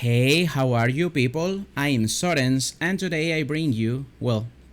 Hey, how are you people? I'm Sorens and today I bring you,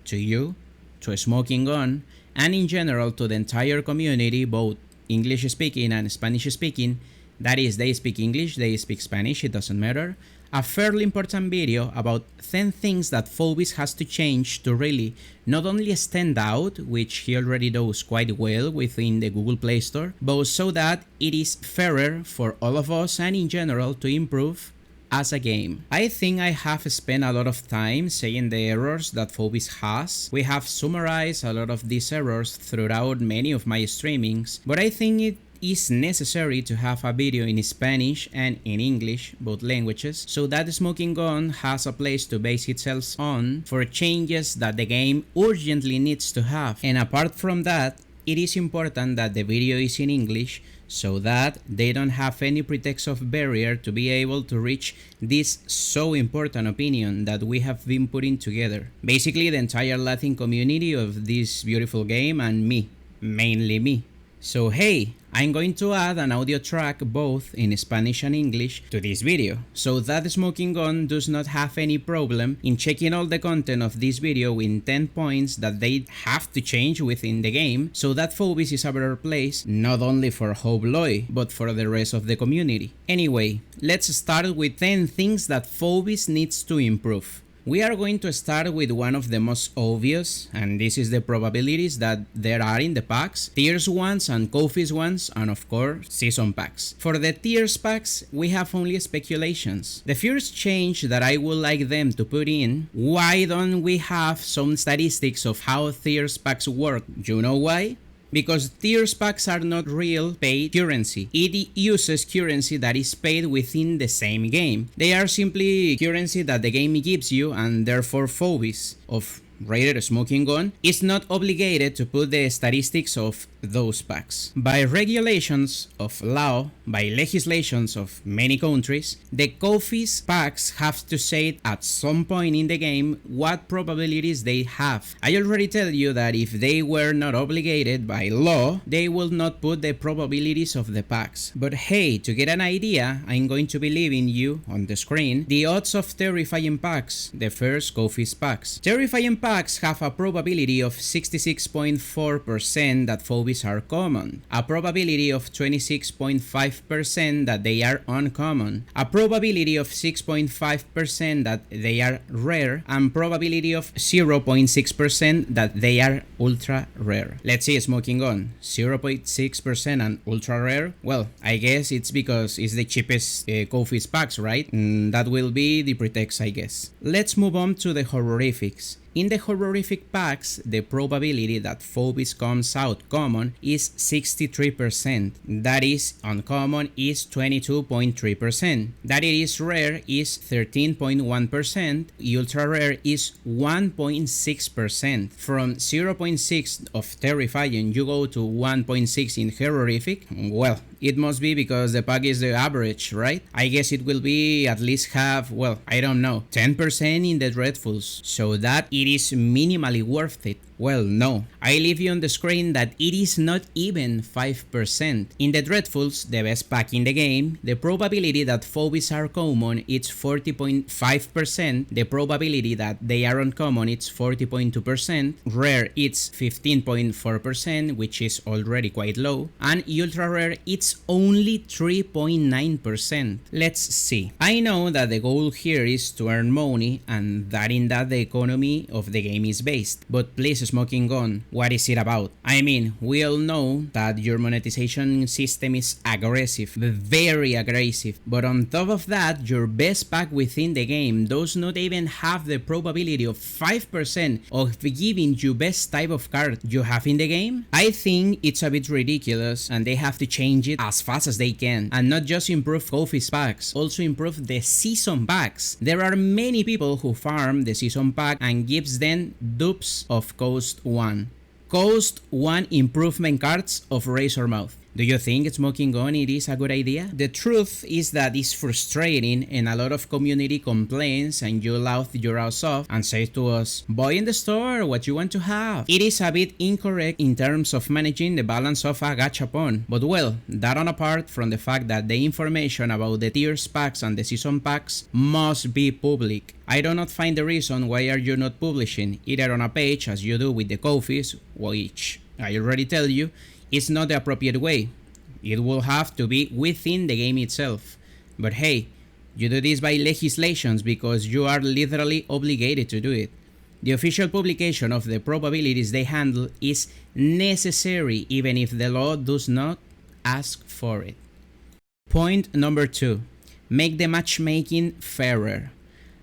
to a smoking gun, and in general to the entire community, both English speaking and Spanish speaking, that is, they speak English, they speak Spanish, it doesn't matter, a fairly important video about 10 things that Phobies has to change to really not only stand out, which he already does quite well within the Google Play Store, but so that it is fairer for all of us and in general to improve as a game. I think I have spent a lot of time saying the errors that Phobies has. We have summarized a lot of these errors throughout many of my streamings, but I think it is necessary to have a video in Spanish and in English, both languages, so that the smoking gun has a place to base itself on for changes that the game urgently needs to have. And apart from that, it is important that the video is in English so that they don't have any pretext of barrier to be able to reach this so important opinion that we have been putting together. Basically the entire Latin community of this beautiful game and me, mainly me. So hey, I'm going to add an audio track both in Spanish and English to this video, so that the smoking gun does not have any problem in checking all the content of this video in 10 points that they have to change within the game, so that Phobies is a better place not only for Hobloy, but for the rest of the community. Anyway, let's start with 10 things that Phobies needs to improve. We are going to start with one of the most obvious, and this is the probabilities that there are in the packs, tiers ones and coffees ones, and of course season packs. For the tiers packs, we have only speculations. The first change that I would like them to put in, why don't we have some statistics of how tiers packs work? You know why? Because tiers packs are not real paid currency. It uses currency that is paid within the same game. They are simply currency that the game gives you, and therefore Phobies of Raider Smoking Gun is not obligated to put the statistics of those packs. By regulations of law, by legislations of many countries, the coffees packs have to say at some point in the game what probabilities they have. I already tell you that if they were not obligated by law, they will not put the probabilities of the packs. But hey, to get an idea, I'm going to be leaving you on the screen the odds of terrifying packs, the first coffees packs. Terrifying packs have a probability of 66.4% that Phobies are common, a probability of 26.5% that they are uncommon, a probability of 6.5% that they are rare, and probability of 0.6% that they are ultra rare. Let's see, smoking gun, 0.6% and ultra rare. Well, I guess it's because it's the cheapest coffees packs, right? That will be the pretext, I guess. Let's move on to the horrifics. In the horrific packs, the probability that Phobies comes out common is 63%, that is uncommon is 22.3%, that it is rare is 13.1%, ultra rare is 1.6%. From 0.6 of terrifying you go to 1.6 in horrific. Well, it must be because the pack is the average, right? I guess it will be at least have, well, I don't know, 10% in the dreadfuls, so that it is minimally worth it. Well, no. I leave you on the screen that it is not even 5%. In the dreadfuls, the best pack in the game, the probability that Phobies are common is 40.5%, the probability that they are uncommon is 40.2%, rare it's 15.4%, which is already quite low, and ultra rare it's only 3.9%. Let's see. I know that the goal here is to earn money, and that in that the economy of the game is based, but please, smoking gun, what is it about? I mean, we all know that your monetization system is aggressive, very aggressive, but on top of that, your best pack within the game does not even have the probability of 5% of giving you best type of card you have in the game. I think it's a bit ridiculous, and they have to change it as fast as they can, and not just improve coffees packs, also improve the season packs. There are many people who farm the season pack and gives them dupes of Coast 1 improvement cards of Razor Mouth. Do you think smoking gun it is a good idea? The truth is that it's frustrating and a lot of community complains and you laugh your ass off and say to us, buy in the store what you want to have. It is a bit incorrect in terms of managing the balance of a gachapon, but well, that on apart from the fact that the information about the tiers packs and the season packs must be public. I do not find the reason why are you not publishing either on a page as you do with the coffees, which I already tell you is not the appropriate way. It will have to be within the game itself. But hey, you do this by legislations because you are literally obligated to do it. The official publication of the probabilities they handle is necessary even if the law does not ask for it. Point number 2. Make the matchmaking fairer.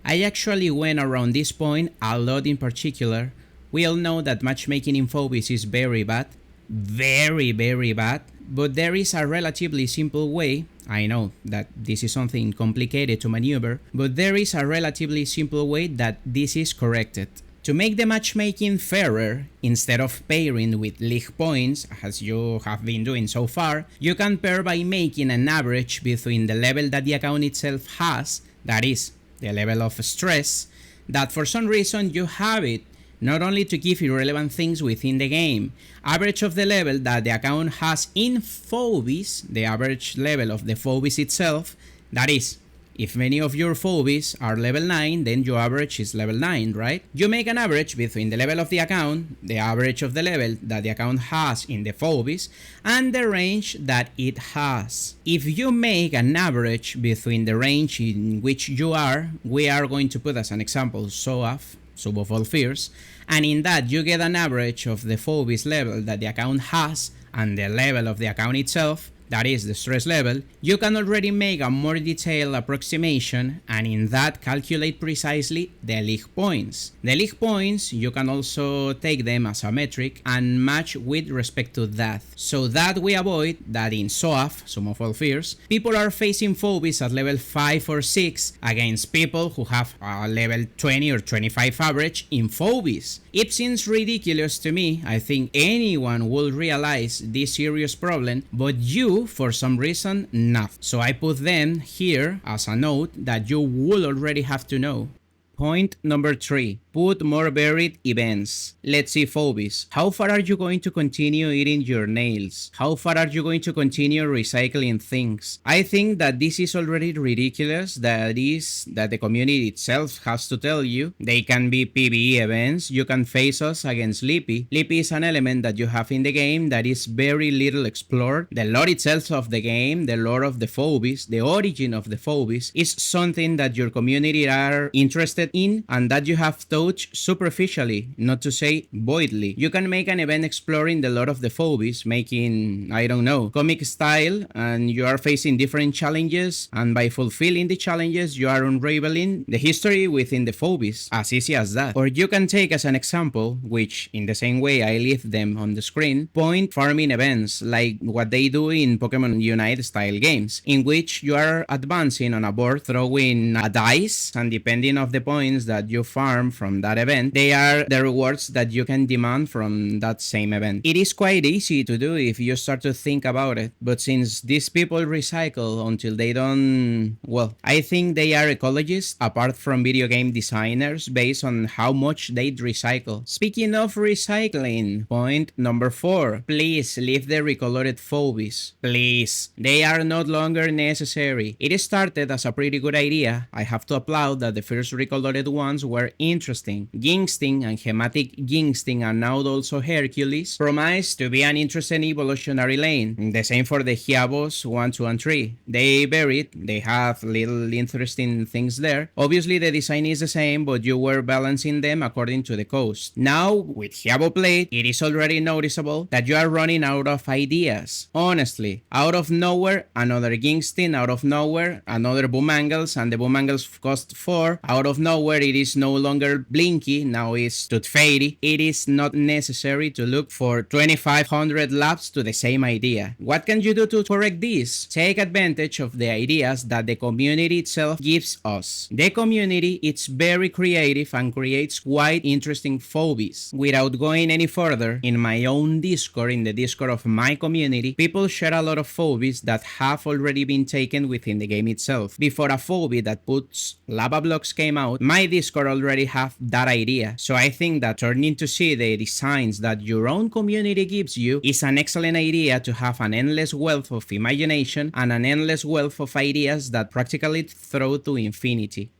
I actually went around this point a lot in particular. We all know that matchmaking in Phobies is very bad. Very bad, but there is a relatively simple way. I know that this is something complicated to maneuver, but there is a relatively simple way that this is corrected. To make the matchmaking fairer, instead of pairing with league points, as you have been doing so far, you can pair by making an average between the level that the account itself has, that is, the level of stress, that for some reason you have it, not only to give irrelevant things within the game, average of the level that the account has in Phobies, the average level of the Phobies itself, that is, if many of your Phobies are level 9, then your average is level 9, right? You make an average between the level of the account, the average of the level that the account has in the Phobies, and the range that it has. If you make an average between the range in which you are, we are going to put as an example SOAF, Sub of All Fears, and in that you get an average of the Phobies level that the account has and the level of the account itself, that is the stress level, you can already make a more detailed approximation and in that calculate precisely the league points. The league points, you can also take them as a metric and match with respect to that, so that we avoid that in SOAF, Sum of All Fears, people are facing Phobies at level 5 or 6 against people who have a level 20 or 25 average in Phobies. It seems ridiculous to me. I think anyone will realize this serious problem, but you, for some reason, not. So I put them here as a note that you will already have to know. Point number 3. Put more varied events. Let's see Phobies. How far are you going to continue eating your nails? How far are you going to continue recycling things? I think that this is already ridiculous. That is that the community itself has to tell you. They can be PvE events. You can face us against Lippy. Lippy is an element that you have in the game that is very little explored. The lore itself of the game, the lore of the Phobies, the origin of the Phobies is something that your community are interested in and that you have touched superficially, not to say voidly. You can make an event exploring the lore of the Phobies, making, I don't know, comic style, and you are facing different challenges, and by fulfilling the challenges you are unraveling the history within the Phobies, as easy as that. Or you can take as an example, which in the same way I leave them on the screen, point farming events like what they do in Pokemon Unite style games, in which you are advancing on a board throwing a dice, and depending on the points that you farm from that event, they are the rewards that you can demand from that same event. It is quite easy to do if you start to think about it, but since these people recycle until they don't, well, I think they are ecologists apart from video game designers based on how much they recycle. Speaking of recycling, point number 4, please leave the recolored Phobies. Please. They are no longer necessary. It started as a pretty good idea. I have to applaud that the first recolored ones were interesting. Ginsting and Hematic Ginsting and now also Hercules promise to be an interesting evolutionary lane. The same for the Hyabos 1, 2, and 3. They varied, they have little interesting things there. Obviously the design is the same, but you were balancing them according to the cost. Now with Hyabo Plate, it is already noticeable that you are running out of ideas. Honestly, out of nowhere, another Ginsting, out of nowhere, another Boom Angles, and the Boom Angles cost 4, out of nowhere nowhere, it is no longer Blinky, now it's Tooth Fairy. It is not necessary to look for 2500 labs to the same idea. What can you do to correct this? Take advantage of the ideas that the community itself gives us. The community is very creative and creates quite interesting phobies. Without going any further, in my own Discord, in the Discord of my community, people share a lot of phobies that have already been taken within the game itself. Before a phobia that puts lava blocks came out, my Discord already have that idea. So I think that turning to see the designs that your own community gives you is an excellent idea to have an endless wealth of imagination and an endless wealth of ideas that practically throw to infinity.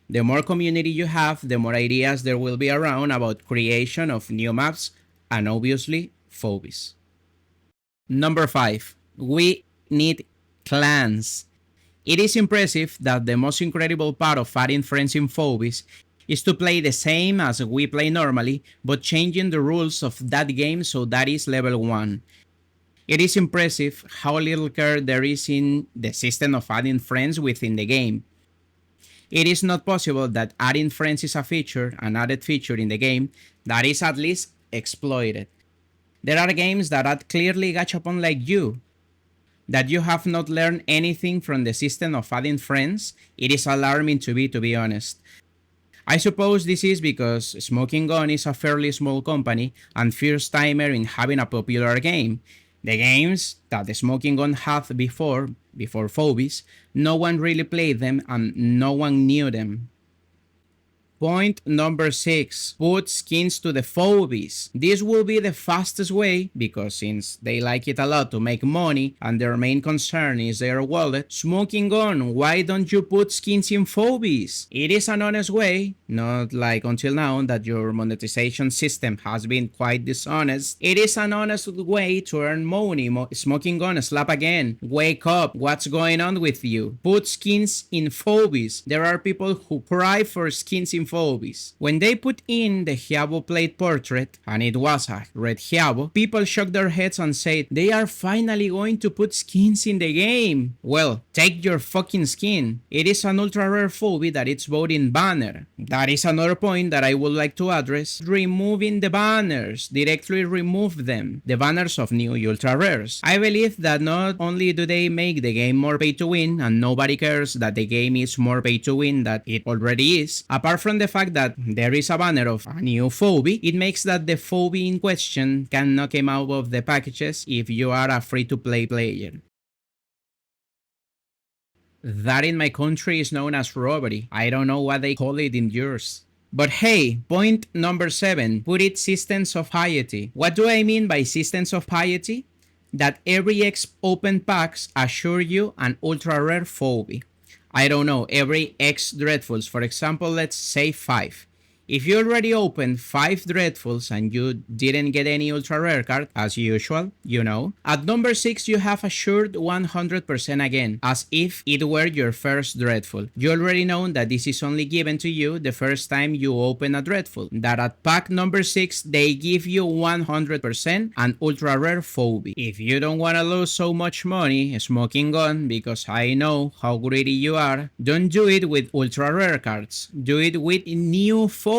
The more community you have, the more ideas there will be around about creation of new maps and obviously phobies. Number 5. We need clans. It is impressive that the most incredible part of adding friends in phobies is to play the same as we play normally, but changing the rules of that game so that is level 1. It is impressive how little care there is in the system of adding friends within the game. It is not possible that adding friends is a feature, an added feature in the game, that is at least exploited. There are games that add clearly gachapon like you, that you have not learned anything from the system of adding friends. It is alarming to be honest. I suppose this is because Smoking Gun is a fairly small company and first timer in having a popular game. The games that the Smoking Gun had before Phobies, no one really played them and no one knew them. Point number 6. Put skins to the phobies. This will be the fastest way because since they like it a lot to make money and their main concern is their wallet, Smoking Gun, why don't you put skins in phobies? It is an honest way, not like until now that your monetization system has been quite dishonest. It is an honest way to earn money. Smoking Gun, slap again. Wake up, what's going on with you? Put skins in phobies. There are people who cry for skins in phobies. When they put in the Hyabo plate portrait, and it was a red Hyabo, people shook their heads and said, they are finally going to put skins in the game. Well, take your fucking skin. It is an ultra rare phobia that it's voting banner. That is another point that I would like to address. Removing the banners. Directly remove them. The banners of new ultra rares. I believe that not only do they make the game more pay to win, and nobody cares that the game is more pay to win than it already is, apart from the fact that there is a banner of a new phobia, it makes that the phobia in question cannot come out of the packages if you are a free-to-play player. That in my country is known as robbery. I don't know what they call it in yours. But hey, point number 7, put it systems of piety. What do I mean by systems of piety? That every X open packs assure you an ultra rare phobia. I don't know, every X Dreadfuls, for example, let's say 5. If you already opened 5 Dreadfuls and you didn't get any ultra rare card, as usual, you know, at number 6 you have assured 100% again, as if it were your first Dreadful. You already know that this is only given to you the first time you open a Dreadful, that at pack number 6 they give you 100% an ultra rare phobia. If you don't want to lose so much money, Smoking Gun, because I know how greedy you are, don't do it with ultra rare cards, do it with new phobias.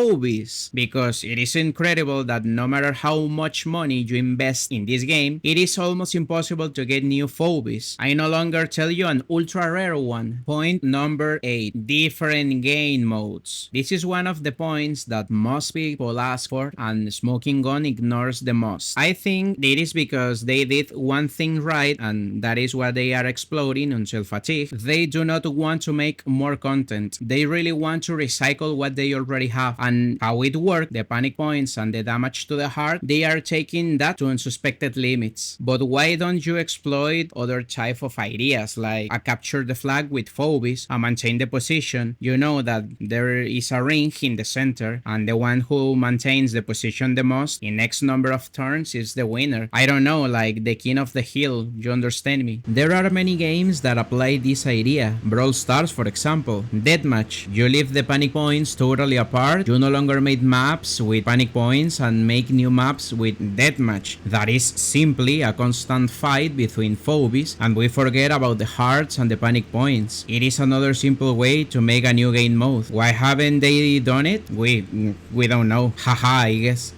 Because it is incredible that no matter how much money you invest in this game, it is almost impossible to get new phobias. I no longer tell you an ultra rare one. Point number 8. Different game modes. This is one of the points that most people ask for and Smoking Gun ignores the most. I think it is because they did one thing right and that is what they are exploding until fatigue. They do not want to make more content. They really want to recycle what they already have. And how it works, the panic points and the damage to the heart, they are taking that to unsuspected limits. But why don't you exploit other type of ideas like a capture the flag with phobies and maintain the position? You know that there is a ring in the center and the one who maintains the position the most in X number of turns is the winner. I don't know, like the king of the hill, you understand me? There are many games that apply this idea. Brawl Stars, for example. Deathmatch. You leave the panic points totally apart, you do no longer make maps with panic points and make new maps with deathmatch. That is simply a constant fight between phobies, and we forget about the hearts and the panic points. It is another simple way to make a new game mode. Why haven't they done it? We don't know. Haha, I guess.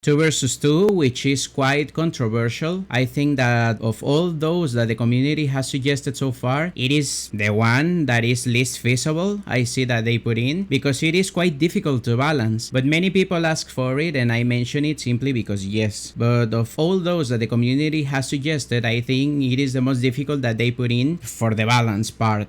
2 versus 2, which is quite controversial. I think that of all those that the community has suggested so far, it is the one that is least feasible. I see that they put in because it is quite difficult to balance, but many people ask for it and I mention it simply because yes. But of all those that the community has suggested, I think it is the most difficult that they put in for the balance part.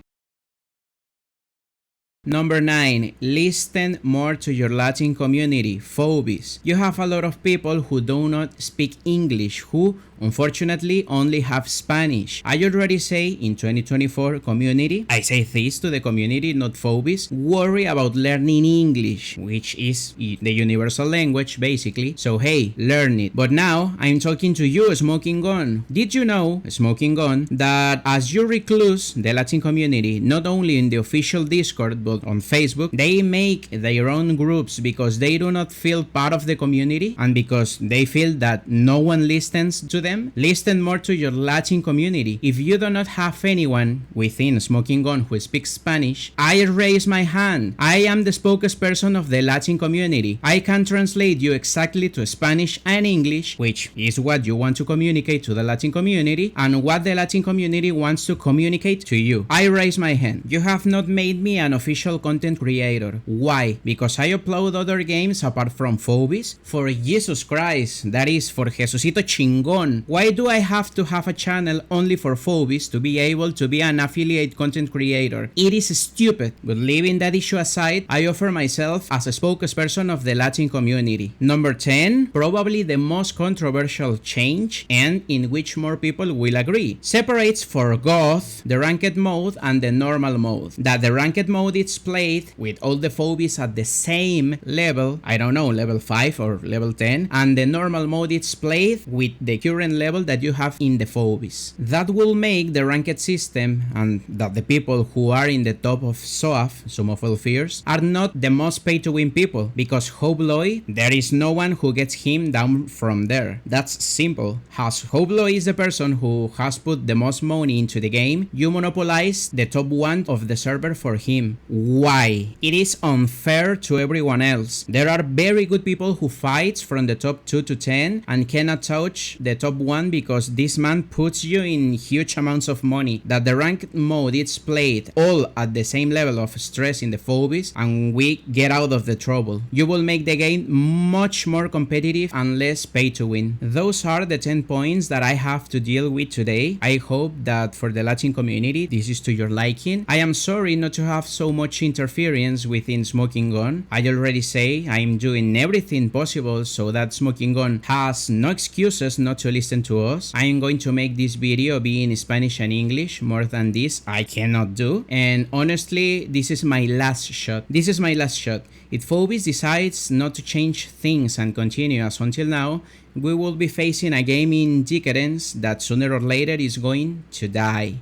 Number 9. Listen more to your Latin community, phobies. You have a lot of people who do not speak English, who unfortunately only have Spanish. I already say in 2024 community, I say this to the community, not phobies, worry about learning English, which is the universal language basically. So hey, learn it. But now I'm talking to you, Smoking Gun. Did you know, Smoking Gun, that as you recluse the Latin community, not only in the official Discord but on Facebook, they make their own groups because they do not feel part of the community and because they feel that no one listens to them? Listen more to your Latin community. If you do not have anyone within Smoking Gun who speaks Spanish, I raise my hand. I am the spokesperson of the Latin community. I can translate you exactly to Spanish and English, which is what you want to communicate to the Latin community and what the Latin community wants to communicate to you. I raise my hand. You have not made me an official content creator. Why? Because I upload other games apart from Phobies? For Jesus Christ, that is for Jesucito Chingon. Why do I have to have a channel only for Phobies to be able to be an affiliate content creator? It is stupid. But leaving that issue aside, I offer myself as a spokesperson of the Latin community. Number 10, probably the most controversial change and in which more people will agree. Separates for Goth the ranked mode and the normal mode. That the ranked mode is played with all the Phobies at the same level, I don't know, level 5 or level 10, and the normal mode is played with the current level that you have in the Phobies. That will make the ranked system and that the people who are in the top of SOAF, Sum of All Fears, are not the most pay to win people, because Hobloy, there is no one who gets him down from there. That's simple. As Hobloy is the person who has put the most money into the game, you monopolize the top 1 of the server for him. Why? It is unfair to everyone else. There are very good people who fight from the top 2 to 10 and cannot touch the top 1 because this man puts you in huge amounts of money. That the ranked mode is played all at the same level of stress in the Phobies and we get out of the trouble. You will make the game much more competitive and less pay to win. Those are the 10 points that I have to deal with today. I hope that for the Latin community this is to your liking. I am sorry not to have so much interference within Smoking Gun. I already say I'm doing everything possible so that Smoking Gun has no excuses not to listen to us. I am going to make this video be in Spanish and English. More than this I cannot do, and honestly this is my last shot. If Phobies decides not to change things and continue as until now, we will be facing a gaming decadence that sooner or later is going to die.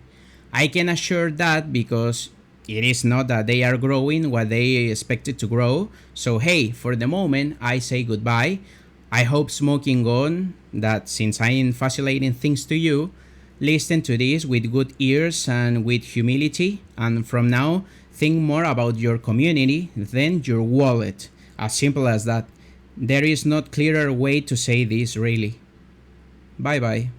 I can assure that because it is not that they are growing what they expected to grow. So hey, for the moment I say goodbye. I hope Smoking Gun, that since I am facilitating things to you, listen to this with good ears and with humility, and from now think more about your community than your wallet. As simple as that. There is no clearer way to say this really. Bye bye.